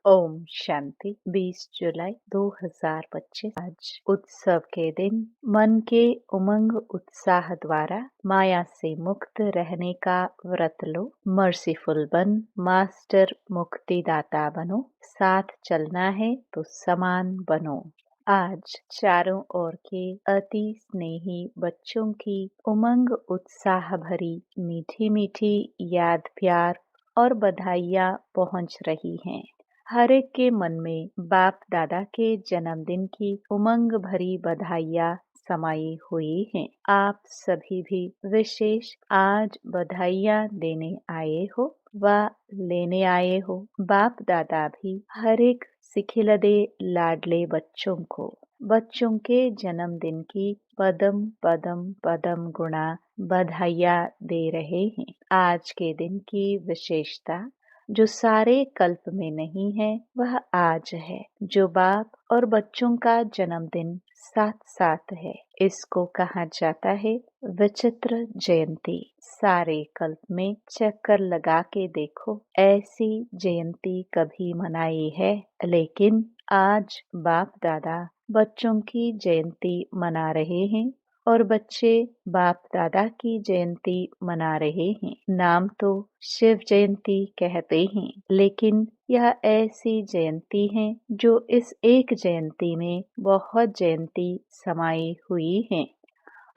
ओम शांति। 20 जुलाई 2025 आज उत्सव के दिन मन के उमंग उत्साह द्वारा माया से मुक्त रहने का व्रत लो। मर्सीफुल बन, मास्टर मुक्तिदाता बनो। साथ चलना है तो समान बनो। आज चारों ओर के अति स्नेही बच्चों की उमंग उत्साह भरी मीठी मीठी याद, प्यार और बधाइयाँ पहुँच रही हैं। हर एक के मन में बाप दादा के जन्मदिन की उमंग भरी बधाइयाँ समाई हुई हैं। आप सभी भी विशेष आज बधाइयाँ देने आए हो व लेने आए हो। बाप दादा भी हर एक सिखिलदे लाडले बच्चों के जन्मदिन की पदम पदम पदम गुणा बधाइयाँ दे रहे हैं। आज के दिन की विशेषता जो सारे कल्प में नहीं है वह आज है, जो बाप और बच्चों का जन्मदिन साथ साथ है। इसको कहा जाता है विचित्र जयंती। सारे कल्प में चक्कर लगा के देखो, ऐसी जयंती कभी मनाई है? लेकिन आज बाप दादा बच्चों की जयंती मना रहे हैं और बच्चे बाप दादा की जयंती मना रहे हैं। नाम तो शिव जयंती कहते हैं, लेकिन यह ऐसी जयंती है जो इस एक जयंती में बहुत जयंती समाई हुई है।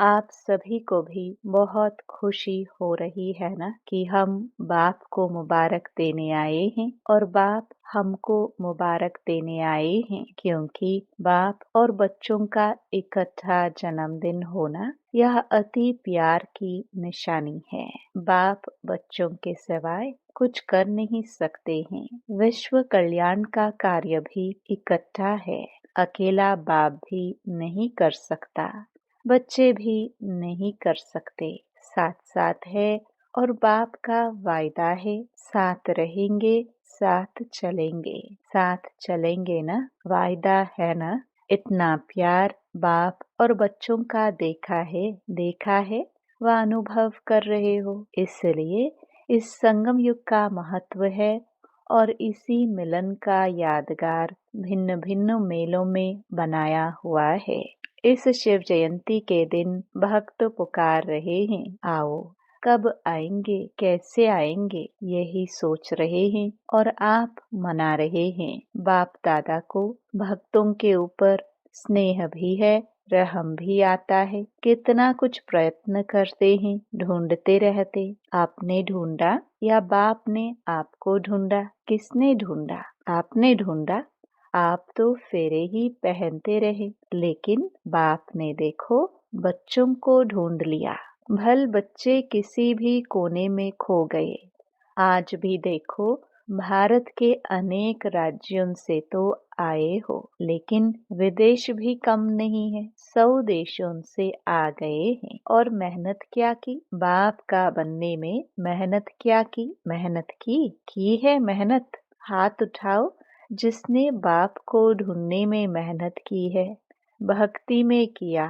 आप सभी को भी बहुत खुशी हो रही है ना कि हम बाप को मुबारक देने आए हैं और बाप हमको मुबारक देने आए हैं, क्योंकि बाप और बच्चों का इकट्ठा जन्मदिन होना यह अति प्यार की निशानी है। बाप बच्चों के सिवाय कुछ कर नहीं सकते हैं। विश्व कल्याण का कार्य भी इकट्ठा है। अकेला बाप भी नहीं कर सकता, बच्चे भी नहीं कर सकते। साथ साथ है और बाप का वायदा है, साथ रहेंगे साथ चलेंगे। साथ चलेंगे ना, वायदा है ना। इतना प्यार बाप और बच्चों का देखा है व अनुभव कर रहे हो। इसलिए इस संगम युग का महत्व है और इसी मिलन का यादगार भिन्न भिन्न मेलों में बनाया हुआ है। इस शिव जयंती के दिन भक्त पुकार रहे हैं, आओ। कब आएंगे, कैसे आएंगे, यही सोच रहे हैं और आप मना रहे हैं। बाप दादा को भक्तों के ऊपर स्नेह भी है, रहम भी आता है। कितना कुछ प्रयत्न करते हैं, ढूंढते रहते। आपने ढूंढा या बाप ने आपको ढूंढा? किसने ढूंढा? आपने ढूंढा। आप तो फेरे ही पहनते रहे, लेकिन बाप ने देखो बच्चों को ढूंढ लिया। भल बच्चे किसी भी कोने में खो गए। आज भी देखो भारत के अनेक राज्यों से तो आए हो, लेकिन विदेश भी कम नहीं है। 100 देशों से आ गए हैं और मेहनत क्या की? बाप का बनने में मेहनत क्या की? मेहनत की है मेहनत। हाथ उठाओ जिसने बाप को ढूंढने में मेहनत की है। भक्ति में किया,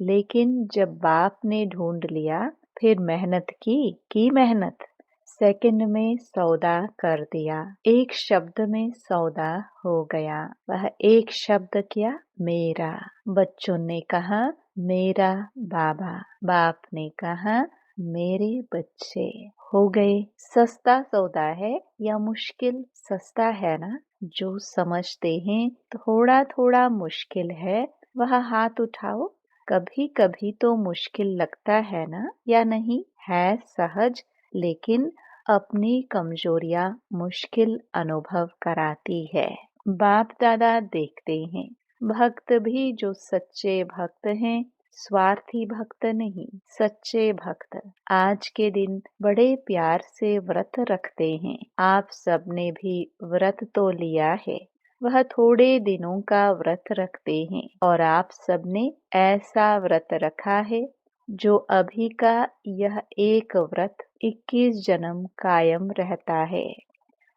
लेकिन जब बाप ने ढूंढ लिया फिर मेहनत की मेहनत। सेकंड में सौदा कर दिया, एक शब्द में सौदा हो गया। वह एक शब्द क्या? मेरा। बच्चों ने कहा मेरा बाबा, बाप ने कहा मेरे बच्चे। हो गए। सस्ता सौदा है या मुश्किल? सस्ता है ना। जो समझते हैं थोड़ा थोड़ा मुश्किल है वह हाथ उठाओ। कभी कभी तो मुश्किल लगता है ना, या नहीं? है सहज, लेकिन अपनी कमजोरियां मुश्किल अनुभव कराती है। बाप दादा देखते हैं भक्त भी जो सच्चे भक्त हैं, स्वार्थी भक्त नहीं, सच्चे भक्त आज के दिन बड़े प्यार से व्रत रखते हैं। आप सबने भी व्रत तो लिया है, वह थोड़े दिनों का व्रत रखते हैं और आप सबने ऐसा व्रत रखा है जो अभी का यह एक व्रत 21 जन्म कायम रहता है।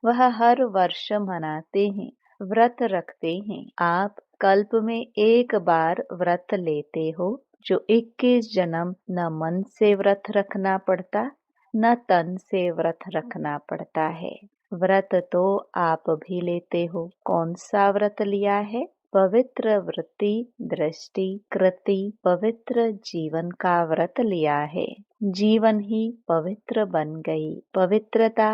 वह हर वर्ष मनाते हैं, व्रत रखते हैं। आप कल्प में एक बार व्रत लेते हो, जो 21 जन्म न मन से व्रत रखना पड़ता, न तन से व्रत रखना पड़ता है। व्रत तो आप भी लेते हो, कौन सा व्रत लिया है? पवित्र वृत्ति, दृष्टि, कृति, पवित्र जीवन का व्रत लिया है। जीवन ही पवित्र बन गई। पवित्रता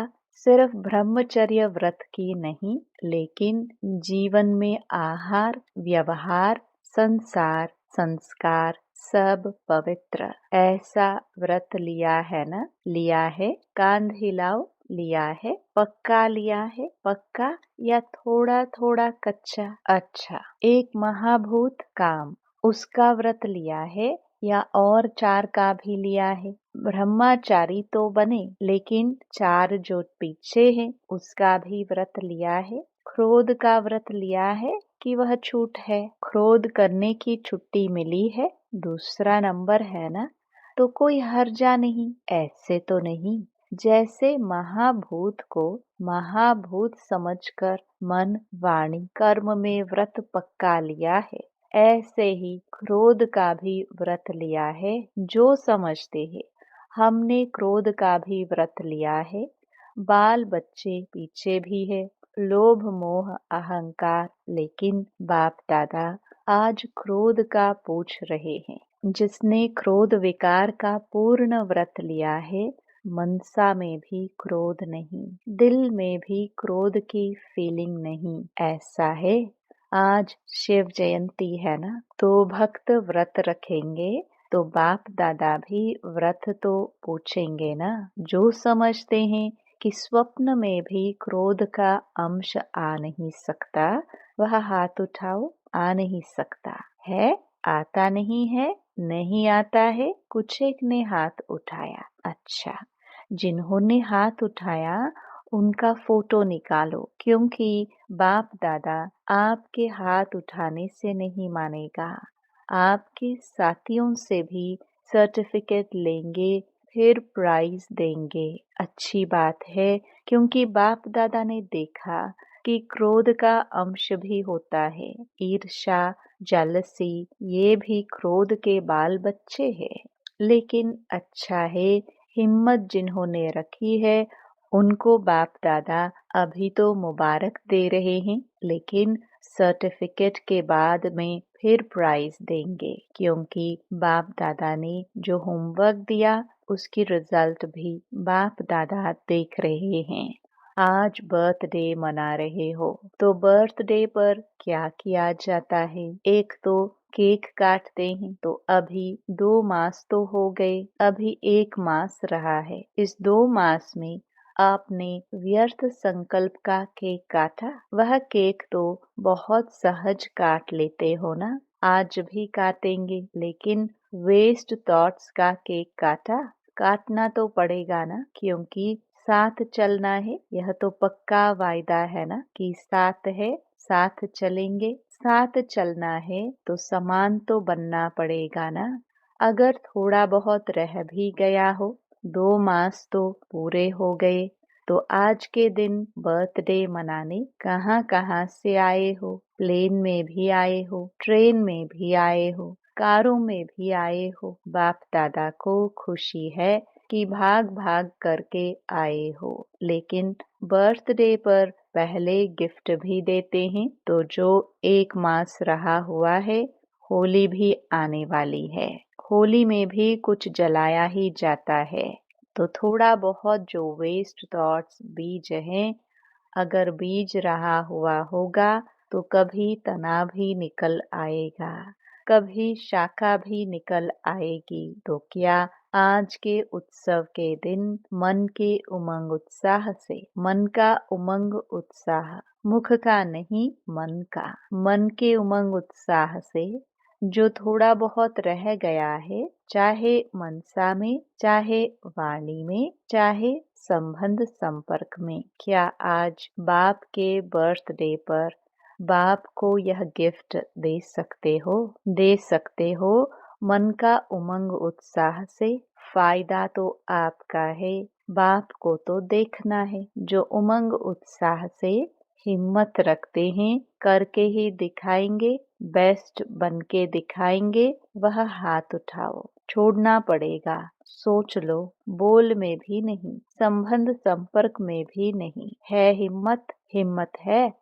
सिर्फ ब्रह्मचर्य व्रत की नहीं, लेकिन जीवन में आहार, व्यवहार, संसार, संस्कार सब पवित्र। ऐसा व्रत लिया है ना? लिया है? कांध हिलाओ। लिया है? पक्का लिया है? पक्का या थोड़ा थोड़ा कच्चा? अच्छा, एक महाभूत काम, उसका व्रत लिया है या और 4 का भी लिया है? ब्रह्मचारी तो बने, लेकिन 4 जो पीछे है उसका भी व्रत लिया है? क्रोध का व्रत लिया है कि वह छूट है? क्रोध करने की छुट्टी मिली है, दूसरा नंबर है ना, तो कोई हर्जा नहीं। ऐसे तो नहीं। जैसे महाभूत को महाभूत समझकर मन, वाणी, कर्म में व्रत पक्का लिया है, ऐसे ही क्रोध का भी व्रत लिया है। जो समझते हैं हमने क्रोध का भी व्रत लिया है। बाल बच्चे पीछे भी है, लोभ मोह अहंकार, लेकिन बाप दादा आज क्रोध का पूछ रहे हैं। जिसने क्रोध विकार का पूर्ण व्रत लिया है, मनसा में भी क्रोध नहीं, दिल में भी क्रोध की फीलिंग नहीं। ऐसा है। आज शिव जयंती है ना, तो भक्त व्रत रखेंगे तो बाप दादा भी व्रत तो पूछेंगे ना। जो समझते हैं कि स्वप्न में भी क्रोध का अंश आ नहीं सकता, वह हाथ उठाओ। आ नहीं सकता है? आता नहीं है? नहीं आता है? कुछ एक ने हाथ उठाया। अच्छा, जिन्होंने हाथ उठाया उनका फोटो निकालो, क्योंकि बाप दादा आपके हाथ उठाने से नहीं मानेगा। आपके साथियों से भी सर्टिफिकेट लेंगे, फिर प्राइज देंगे। अच्छी बात है, क्योंकि बाप दादा ने देखा कि क्रोध का अंश भी होता है। ईर्ष्या, जेलसी, ये भी क्रोध के बाल बच्चे हैं। लेकिन अच्छा है, हिम्मत जिन्होंने रखी है उनको बाप दादा अभी तो मुबारक दे रहे हैं, लेकिन सर्टिफिकेट के बाद में फिर प्राइज देंगे, क्योंकि बाप दादा ने जो होमवर्क दिया उसकी रिजल्ट भी बाप दादा देख रहे हैं। आज बर्थडे मना रहे हो तो बर्थडे पर क्या किया जाता है? एक तो केक काटते हैं, तो अभी 2 मास तो हो गए, अभी 1 मास रहा है। इस 2 मास में आपने व्यर्थ संकल्प का केक काटा? वह केक तो बहुत सहज काट लेते हो ना, आज भी काटेंगे, लेकिन वेस्ट थॉट्स का केक काटा? काटना तो पड़ेगा ना, क्योंकि साथ चलना है। यह तो पक्का वायदा है ना कि साथ है, साथ चलेंगे। साथ चलना है तो समान तो बनना पड़ेगा ना। अगर थोड़ा बहुत रह भी गया हो, 2 मास तो पूरे हो गए, तो आज के दिन बर्थडे मनाने कहाँ कहाँ से आए हो? प्लेन में भी आए हो, ट्रेन में भी आए हो, कारों में भी आए हो। बाप दादा को खुशी है कि भाग भाग करके आए हो, लेकिन बर्थडे पर पहले गिफ्ट भी देते हैं। तो जो 1 मास रहा हुआ है, होली भी आने वाली है, होली में भी कुछ जलाया ही जाता है। तो थोड़ा बहुत जो वेस्ट थॉट्स बीज हैं, अगर बीज रहा हुआ होगा तो कभी तना भी निकल आएगा, कभी शाखा भी निकल आएगी। तो क्या आज के उत्सव के दिन मन के उमंग उत्साह से, मन का उमंग उत्साह, मुख का नहीं मन का, मन के उमंग उत्साह से जो थोड़ा बहुत रह गया है, चाहे मनसा में, चाहे वाणी में, चाहे संबंध संपर्क में, क्या आज बाप के बर्थडे पर बाप को यह गिफ्ट दे सकते हो? दे सकते हो। मन का उमंग उत्साह से फायदा तो आपका है, बाप को तो देखना है। जो उमंग उत्साह से हिम्मत रखते हैं, करके ही दिखाएंगे, बेस्ट बन के दिखाएंगे, वह हाथ उठाओ। छोड़ना पड़ेगा। सोच लो, बोल में भी नहीं, संबंध संपर्क में भी नहीं। है हिम्मत, हिम्मत है।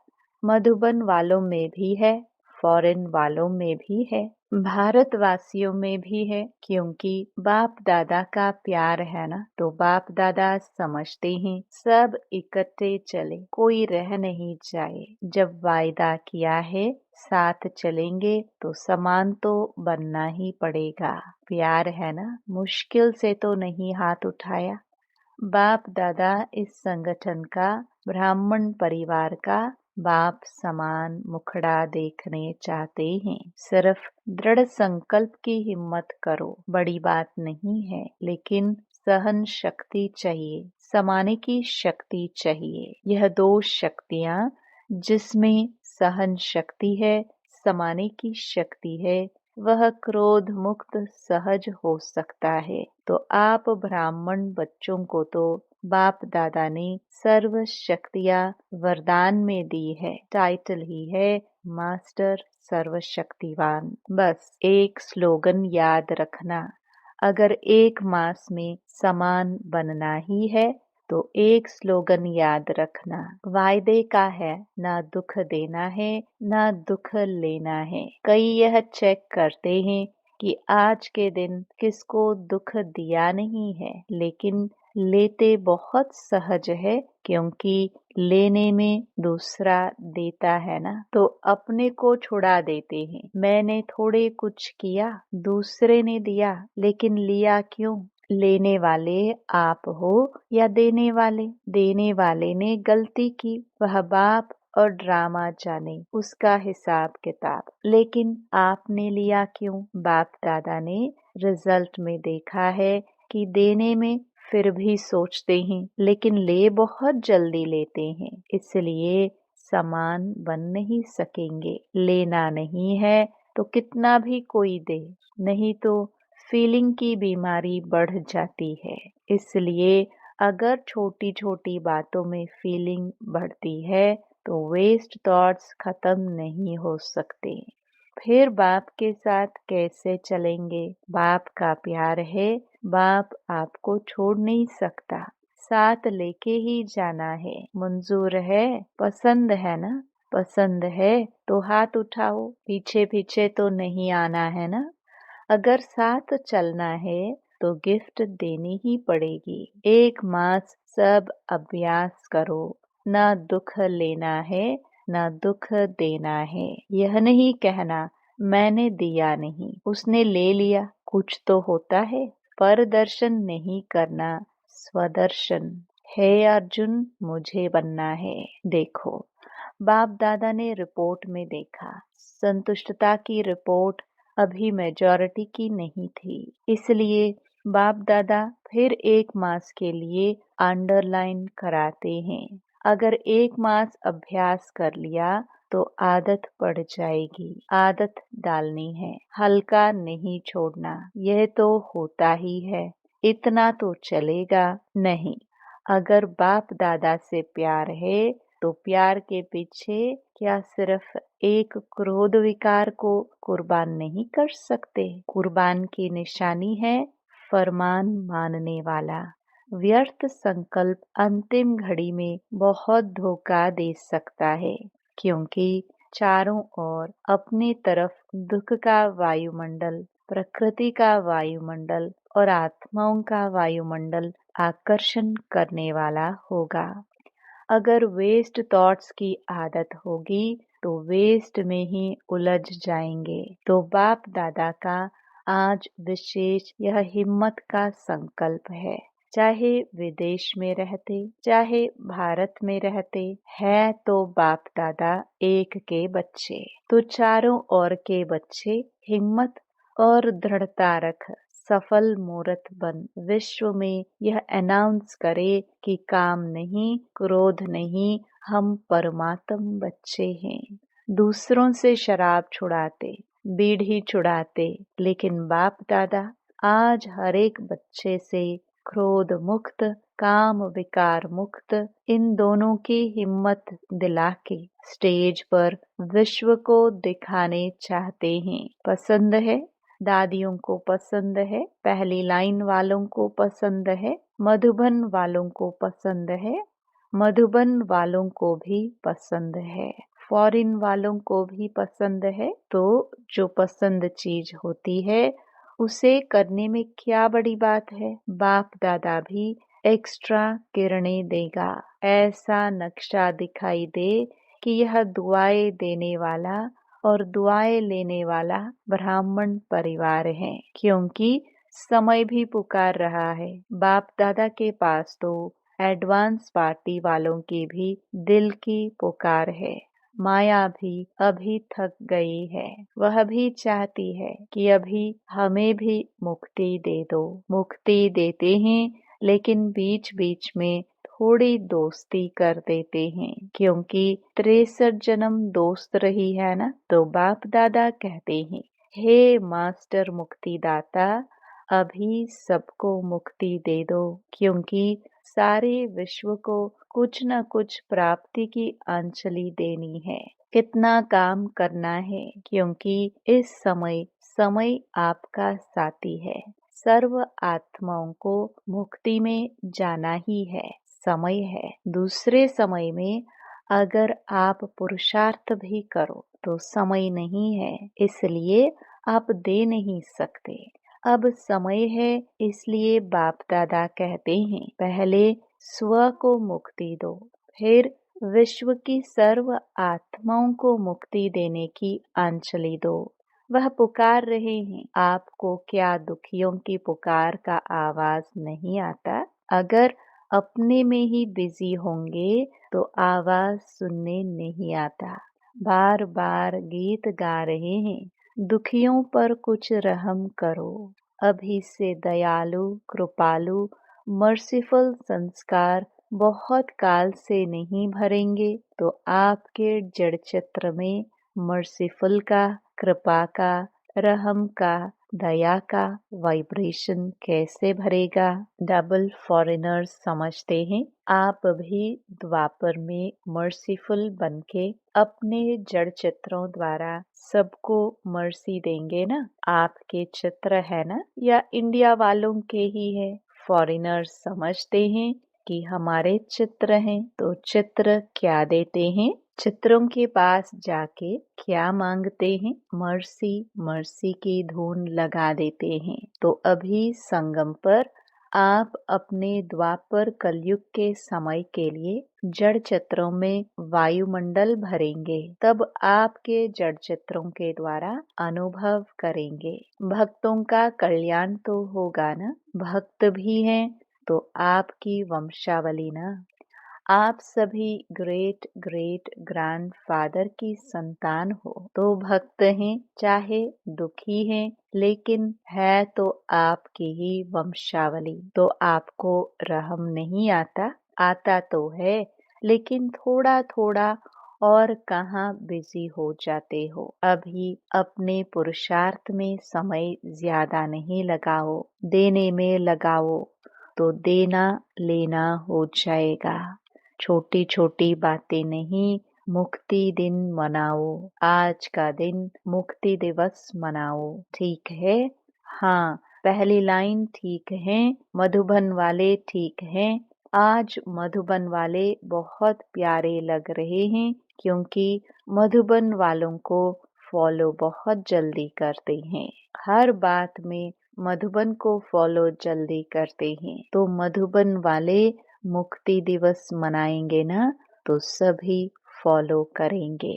मधुबन वालों में भी है, फॉरेन वालों में भी है, भारतवासियों में भी है, क्योंकि बाप दादा का प्यार है ना, तो बाप दादा समझते हैं सब इकट्ठे चले, कोई रह नहीं जाए। जब वायदा किया है साथ चलेंगे तो समान तो बनना ही पड़ेगा। प्यार है ना, मुश्किल से तो नहीं हाथ उठाया। बाप दादा इस संगठन का, ब्राह्मण परिवार का बाप समान मुखड़ा देखने चाहते हैं। सिर्फ दृढ़ संकल्प की हिम्मत करो, बड़ी बात नहीं है, लेकिन सहन शक्ति चाहिए, समाने की शक्ति चाहिए। यह दो शक्तियाँ जिसमें सहन शक्ति है, समाने की शक्ति है, वह क्रोध मुक्त सहज हो सकता है। तो आप ब्राह्मण बच्चों को तो बाप दादा ने सर्व शक्तियाँ वरदान में दी है। टाइटल ही है मास्टर सर्वशक्तिवान। बस एक स्लोगन याद रखना, अगर एक मास में समान बनना ही है तो एक स्लोगन याद रखना, वायदे का है, ना दुख देना है ना दुख लेना है। कई यह चेक करते हैं कि आज के दिन किसको दुख दिया नहीं है, लेकिन लेते बहुत सहज है, क्योंकि लेने में दूसरा देता है ना, तो अपने को छुड़ा देते हैं। मैंने थोड़े कुछ किया, दूसरे ने दिया, लेकिन लिया क्यों? लेने वाले आप हो या देने वाले? देने वाले ने गलती की, वह बाप और ड्रामा जाने उसका हिसाब किताब, लेकिन आपने लिया क्यों? बाप दादा ने रिजल्ट में देखा है कि देने में फिर भी सोचते हैं, लेकिन ले बहुत जल्दी लेते हैं, इसलिए समान बन नहीं सकेंगे। लेना नहीं है तो कितना भी कोई दे, नहीं तो फीलिंग की बीमारी बढ़ जाती है। इसलिए अगर छोटी छोटी बातों में फीलिंग बढ़ती है तो वेस्ट थॉट्स खत्म नहीं हो सकते। फिर बाप के साथ कैसे चलेंगे? बाप का प्यार है, बाप आपको छोड़ नहीं सकता, साथ लेके ही जाना है। मंजूर है? पसंद है ना? पसंद है तो हाथ उठाओ, पीछे पीछे तो नहीं आना है ना। अगर साथ चलना है तो गिफ्ट देनी ही पड़ेगी। एक मास सब अभ्यास करो, ना दुख लेना है ना दुख देना है। यह नहीं कहना मैंने दिया नहीं, उसने ले लिया, कुछ तो होता है। परदर्शन नहीं करना, स्वदर्शन है। अर्जुन मुझे बनना है। देखो, बाप दादा ने रिपोर्ट में देखा, संतुष्टता की रिपोर्ट अभी मेजॉरिटी की नहीं थी, इसलिए बाप दादा फिर एक मास के लिए अंडरलाइन कराते हैं। अगर एक मास अभ्यास कर लिया तो आदत पड़ जाएगी। आदत डालनी है, हल्का नहीं छोड़ना। यह तो होता ही है, इतना तो चलेगा नहीं। अगर बाप दादा से प्यार है तो प्यार के पीछे क्या सिर्फ एक क्रोध विकार को कुर्बान नहीं कर सकते? कुर्बान की निशानी है फरमान मानने वाला। व्यर्थ संकल्प अंतिम घड़ी में बहुत धोखा दे सकता है, क्योंकि चारों ओर अपनी तरफ दुख का वायुमंडल, प्रकृति का वायुमंडल और आत्माओं का वायुमंडल आकर्षण करने वाला होगा। अगर वेस्ट थॉट्स की आदत होगी तो वेस्ट में ही उलझ जाएंगे। तो बाप दादा का आज विशेष यह हिम्मत का संकल्प है। चाहे विदेश में रहते, चाहे भारत में रहते, है तो बाप दादा एक के बच्चे, तो चारों ओर के बच्चे हिम्मत और दृढ़ता रख सफल मूर्त बन विश्व में यह अनाउंस करे कि काम नहीं, क्रोध नहीं, हम परमात्म बच्चे हैं। दूसरों से शराब छुड़ाते, बीड़ी छुड़ाते, लेकिन बाप दादा आज हर एक बच्चे से क्रोध मुक्त, काम विकार मुक्त, इन दोनों की हिम्मत दिला के स्टेज पर विश्व को दिखाने चाहते हैं। पसंद है? दादियों को पसंद है, पहली लाइन वालों को पसंद है, मधुबन वालों को पसंद है, मधुबन वालों को भी पसंद है, फॉरेन वालों को भी पसंद है। तो जो पसंद चीज होती है उसे करने में क्या बड़ी बात है। बाप दादा भी एक्स्ट्रा किरणें देगा, ऐसा नक्शा दिखाई दे कि यह दुआएं देने वाला और दुआएं लेने वाला ब्राह्मण परिवार है, क्योंकि समय भी पुकार रहा है। बाप दादा के पास तो एडवांस पार्टी वालों की भी दिल की पुकार है। माया भी अभी थक गई है, वह भी चाहती है कि अभी हमें भी मुक्ति दे दो। मुक्ति देते हैं लेकिन बीच बीच में थोड़ी दोस्ती कर देते हैं, क्योंकि 63 जन्म दोस्त रही है ना। तो बाप दादा कहते हैं, हे मास्टर मुक्तिदाता, अभी सबको मुक्ति दे दो, क्योंकि सारे विश्व को कुछ न कुछ प्राप्ति की अंजलि देनी है। कितना काम करना है, क्योंकि इस समय समय आपका साथी है। सर्व आत्माओं को मुक्ति में जाना ही है, समय है। दूसरे समय में अगर आप पुरुषार्थ भी करो तो समय नहीं है, इसलिए आप दे नहीं सकते। अब समय है, इसलिए बाप दादा कहते हैं, पहले स्व को मुक्ति दो, फिर विश्व की सर्व आत्माओं को मुक्ति देने की अंजलि दो। वह पुकार रहे हैं, आपको क्या दुखियों की पुकार का आवाज नहीं आता? अगर अपने में ही बिजी होंगे तो आवाज सुनने नहीं आता। बार बार गीत गा रहे हैं, दुखियों पर कुछ रहम करो। अभी से दयालु, कृपालु, मर्सीफुल संस्कार बहुत काल से नहीं भरेंगे तो आपके जड़ चित्र में मर्सीफुल का, कृपा का, रहम का, दया का वाइब्रेशन कैसे भरेगा। डबल फॉरेनर्स समझते हैं, आप भी द्वापर में मर्सीफुल बनके अपने जड़ चित्रों द्वारा सबको मर्सी देंगे ना। आपके चित्र है ना, या इंडिया वालों के ही है। फॉरेनर्स समझते हैं कि हमारे चित्र हैं, तो चित्र क्या देते हैं, चित्रों के पास जाके क्या मांगते हैं, मर्सी मर्सी की धुन लगा देते हैं। तो अभी संगम पर आप अपने द्वापर कलयुग के समय के लिए जड़ चित्रों में वायुमंडल भरेंगे, तब आपके जड़ चित्रों के द्वारा अनुभव करेंगे। भक्तों का कल्याण तो होगा ना, भक्त भी हैं तो आपकी वंशावली ना। आप सभी ग्रेट ग्रेट ग्रैंडफादर की संतान हो, तो भक्त हैं, चाहे दुखी हैं, लेकिन है तो आपकी ही वंशावली। तो आपको रहम नहीं आता? आता तो है, लेकिन थोड़ा थोड़ा, और कहाँ बिजी हो जाते हो। अभी अपने पुरुषार्थ में समय ज्यादा नहीं लगाओ, देने में लगाओ, तो देना लेना हो जाएगा। छोटी छोटी बातें नहीं, मुक्ति दिन मनाओ। आज का दिन मुक्ति दिवस मनाओ, ठीक है? हाँ, पहली लाइन ठीक है, मधुबन वाले ठीक हैं। आज मधुबन वाले बहुत प्यारे लग रहे हैं, क्योंकि मधुबन वालों को फॉलो बहुत जल्दी करते हैं। हर बात में मधुबन को फॉलो जल्दी करते हैं। तो मधुबन वाले मुक्ति दिवस मनाएंगे ना, तो सभी फॉलो करेंगे।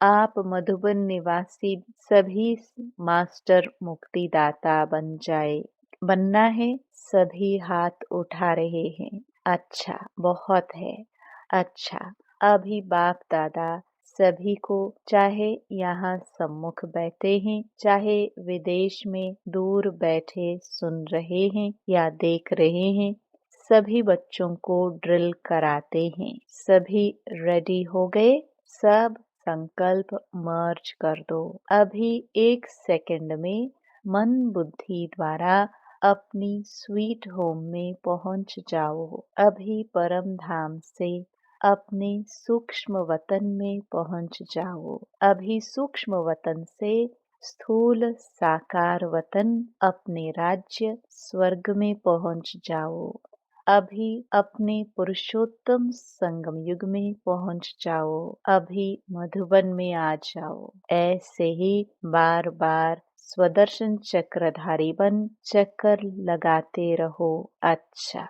आप मधुबन निवासी सभी मास्टर मुक्तिदाता बन जाए। बनना है, सभी हाथ उठा रहे हैं। अच्छा, बहुत है। अच्छा, अभी बाप दादा सभी को, चाहे यहाँ सम्मुख बैठे हैं, चाहे विदेश में दूर बैठे सुन रहे हैं या देख रहे हैं, सभी बच्चों को ड्रिल कराते हैं। सभी रेडी हो गए? सब संकल्प मर्ज कर दो। अभी 1 सेकंड में मन बुद्धि द्वारा अपनी स्वीट होम में पहुंच जाओ। अभी परम धाम से अपने सूक्ष्म वतन में पहुंच जाओ। अभी सूक्ष्म वतन से स्थूल साकार वतन अपने राज्य स्वर्ग में पहुंच जाओ। अभी अपने पुरुषोत्तम संगम युग में पहुंच जाओ। अभी मधुबन में आ जाओ। ऐसे ही बार बार स्वदर्शन चक्रधारी बन चक्कर लगाते रहो। अच्छा,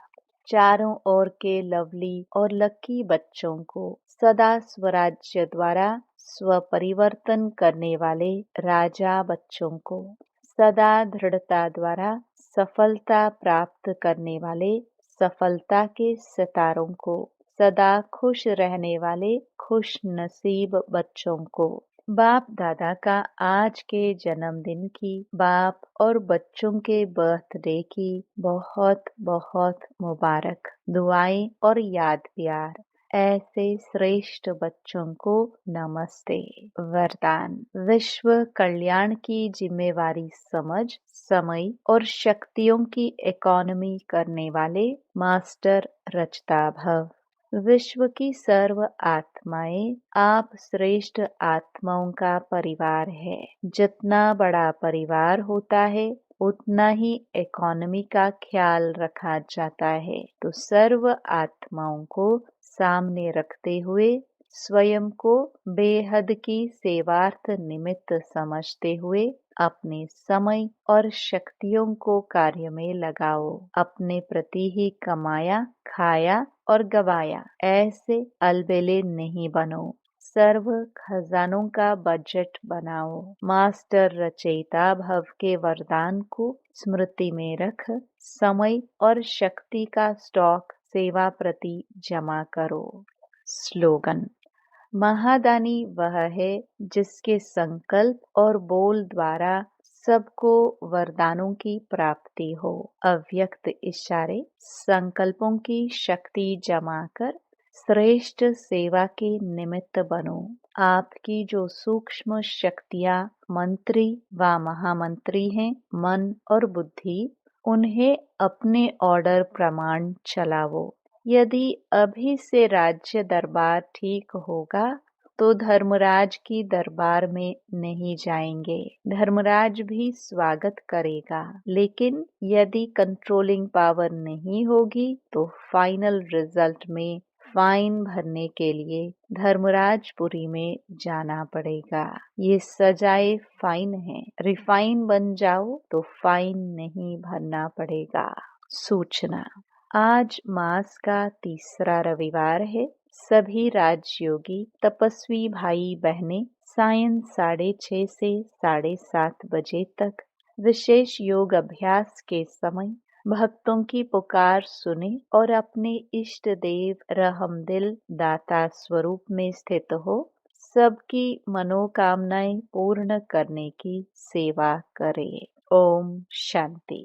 चारों ओर के लवली और लकी बच्चों को सदा स्वराज्य द्वारा स्वपरिवर्तन करने वाले राजा बच्चों को, सदा दृढ़ता द्वारा सफलता प्राप्त करने वाले सफलता के सितारों को, सदा खुश रहने वाले खुश नसीब बच्चों को, बाप दादा का आज के जन्मदिन की, बाप और बच्चों के बर्थडे की बहुत बहुत मुबारक दुआएं और याद प्यार। ऐसे श्रेष्ठ बच्चों को नमस्ते। वरदान। विश्व कल्याण की जिम्मेवारी समझ, समय और शक्तियों की इकोनॉमी करने वाले मास्टर रचता भव। विश्व की सर्व आत्माएं आप श्रेष्ठ आत्माओं का परिवार है। जितना बड़ा परिवार होता है उतना ही इकोनॉमी का ख्याल रखा जाता है। तो सर्व आत्माओं को सामने रखते हुए स्वयं को बेहद की सेवार्थ निमित्त समझते हुए अपने समय और शक्तियों को कार्य में लगाओ। अपने प्रति ही कमाया, खाया और गवाया ऐसे अलबेले नहीं बनो। सर्व खजानों का बजट बनाओ। मास्टर रचयिता भव के वरदान को स्मृति में रख समय और शक्ति का स्टॉक सेवा प्रति जमा करो। स्लोगन। महादानी वह है जिसके संकल्प और बोल द्वारा सबको वरदानों की प्राप्ति हो। अव्यक्त इशारे। संकल्पों की शक्ति जमा कर श्रेष्ठ सेवा के निमित्त बनो। आपकी जो सूक्ष्म शक्तियाँ मंत्री व महामंत्री हैं, मन और बुद्धि, उन्हें अपने ऑर्डर प्रमाण चलावो। यदि अभी से राज्य दरबार ठीक होगा तो धर्मराज की दरबार में नहीं जाएंगे। धर्मराज भी स्वागत करेगा, लेकिन यदि कंट्रोलिंग पावर नहीं होगी तो फाइनल रिजल्ट में फाइन भरने के लिए धर्मराजपुरी में जाना पड़ेगा। ये सजाए फाइन है। रिफाइन बन जाओ तो फाइन नहीं भरना पड़ेगा। सूचना। आज मास का तीसरा रविवार है। सभी राजयोगी तपस्वी भाई बहनें सायं 6:30 से 7:30 बजे तक विशेष योग अभ्यास के समय भक्तों की पुकार सुने और अपने इष्ट देव रहमदिल दाता स्वरूप में स्थित हो सबकी मनोकामनाएं पूर्ण करने की सेवा करें। ओम शांति।